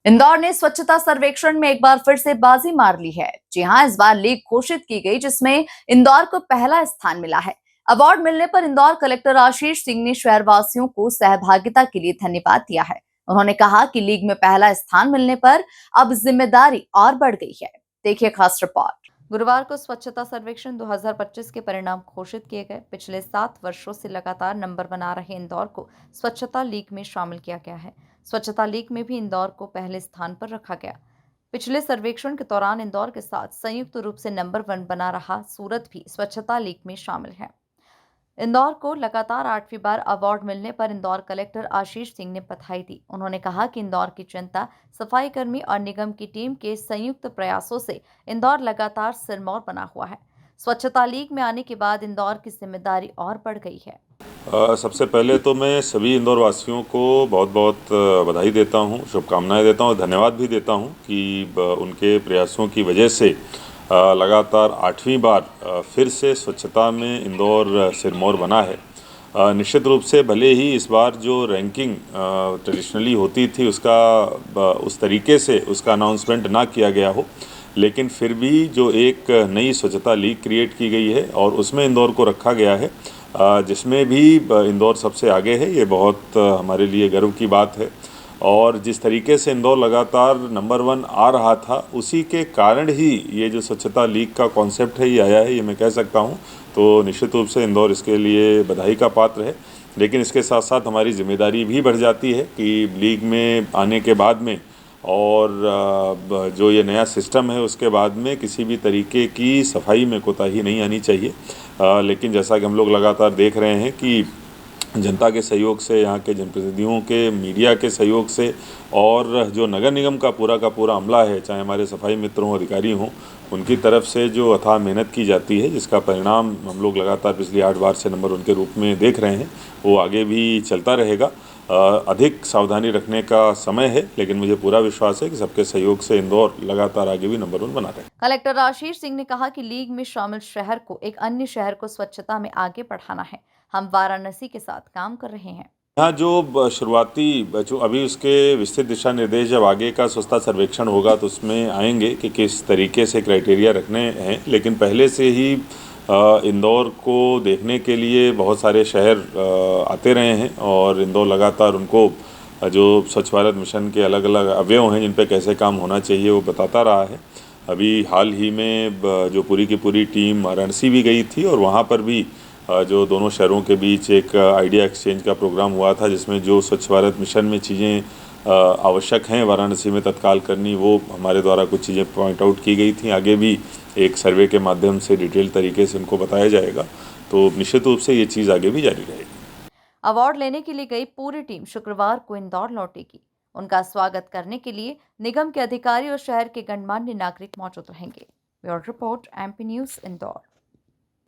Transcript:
इंदौर ने स्वच्छता सर्वेक्षण में एक बार फिर से बाजी मार ली है। जी हां, इस बार लीग घोषित की गई जिसमें इंदौर को पहला स्थान मिला है। अवार्ड मिलने पर इंदौर कलेक्टर आशीष सिंह ने शहरवासियों को सहभागिता के लिए धन्यवाद दिया है। उन्होंने कहा कि लीग में पहला स्थान मिलने पर अब जिम्मेदारी और बढ़ गई है। देखिए खास रिपोर्ट। गुरुवार को स्वच्छता सर्वेक्षण 2025 के परिणाम घोषित किए गए। पिछले 7 वर्षों से लगातार नंबर बना रहे इंदौर को स्वच्छता लीग में शामिल किया गया है। स्वच्छता लीग में भी इंदौर को पहले स्थान पर रखा गया। पिछले सर्वेक्षण के दौरान इंदौर के साथ संयुक्त रूप से नंबर 1 बना रहा सूरत भी स्वच्छता लीग में शामिल है। इंदौर को लगातार 8वीं बार अवार्ड मिलने पर इंदौर कलेक्टर आशीष सिंह ने बधाई दी। उन्होंने कहा कि इंदौर की जनता, सफाई कर्मी और निगम की टीम के संयुक्त प्रयासों से इंदौर लगातार सिरमौर बना हुआ है। स्वच्छता लीग में आने के बाद इंदौर की जिम्मेदारी और बढ़ गई है। सबसे पहले तो मैं सभी इंदौर वासियों को बहुत बहुत बधाई देता हूं, शुभकामनाएं देता हूं, धन्यवाद भी देता हूं कि उनके प्रयासों की वजह से लगातार 8वीं बार फिर से स्वच्छता में इंदौर सिरमौर बना है। निश्चित रूप से भले ही इस बार जो रैंकिंग ट्रेडिशनली होती थी उसका उस तरीके से उसका अनाउंसमेंट ना किया गया हो, लेकिन फिर भी जो एक नई स्वच्छता लीग क्रिएट की गई है और उसमें इंदौर को रखा गया है, जिसमें भी इंदौर सबसे आगे है, ये बहुत हमारे लिए गर्व की बात है। और जिस तरीके से इंदौर लगातार नंबर 1 आ रहा था, उसी के कारण ही ये जो स्वच्छता लीग का कॉन्सेप्ट है ये आया है, ये मैं कह सकता हूँ। तो निश्चित रूप से इंदौर इसके लिए बधाई का पात्र है, लेकिन इसके साथ साथ हमारी जिम्मेदारी भी बढ़ जाती है कि लीग में आने के बाद में और जो ये नया सिस्टम है उसके बाद में किसी भी तरीके की सफाई में कोताही नहीं आनी चाहिए। लेकिन जैसा कि हम लोग लगातार देख रहे हैं कि जनता के सहयोग से, यहाँ के जनप्रतिनिधियों के, मीडिया के सहयोग से और जो नगर निगम का पूरा अमला है, चाहे हमारे सफाई मित्रों अधिकारी हों, उनकी तरफ से जो अथाह मेहनत की जाती है, जिसका परिणाम हम लोग लगातार पिछली 8 बार से नंबर 1 के रूप में देख रहे हैं, वो आगे भी चलता रहेगा। अधिक सावधानी रखने का समय है, लेकिन मुझे पूरा विश्वास है कि सबके सहयोग से इंदौर लगातार आगे भी नंबर 1 बना रहे। कलेक्टर आशीष सिंह ने कहा कि लीग में शामिल शहर को एक अन्य शहर को स्वच्छता में आगे बढ़ाना है। हम वाराणसी के साथ काम कर रहे हैं। यहाँ जो शुरुआती जो अभी उसके विस्तृत दिशा निर्देश जब आगे का स्वच्छता सर्वेक्षण होगा तो उसमें आएंगे कि किस तरीके से क्राइटेरिया रखने हैं, लेकिन पहले से ही इंदौर को देखने के लिए बहुत सारे शहर आते रहे हैं और इंदौर लगातार उनको जो स्वच्छ भारत मिशन के अलग अलग अवयव हैं जिन पे कैसे काम होना चाहिए वो बताता रहा है। अभी हाल ही में जो पूरी की पूरी टीम वाराणसी भी गई थी और वहाँ पर भी जो दोनों शहरों के बीच एक आइडिया एक्सचेंज का प्रोग्राम हुआ था, जिसमें जो स्वच्छ भारत मिशन में चीज़ें आवश्यक हैं वाराणसी में तत्काल करनी, वो हमारे द्वारा कुछ चीज़ें पॉइंट आउट की गई थी। आगे भी एक सर्वे के माध्यम से डिटेल तरीके से उनको बताया जाएगा, तो निश्चित रूप से ये चीज़ आगे भी जारी रहेगी। अवार्ड लेने के लिए गई पूरी टीम शुक्रवार को इंदौर लौटेगी। उनका स्वागत करने के लिए निगम के अधिकारी और शहर के गणमान्य नागरिक मौजूद रहेंगे। Bureau report, MP news, Indore.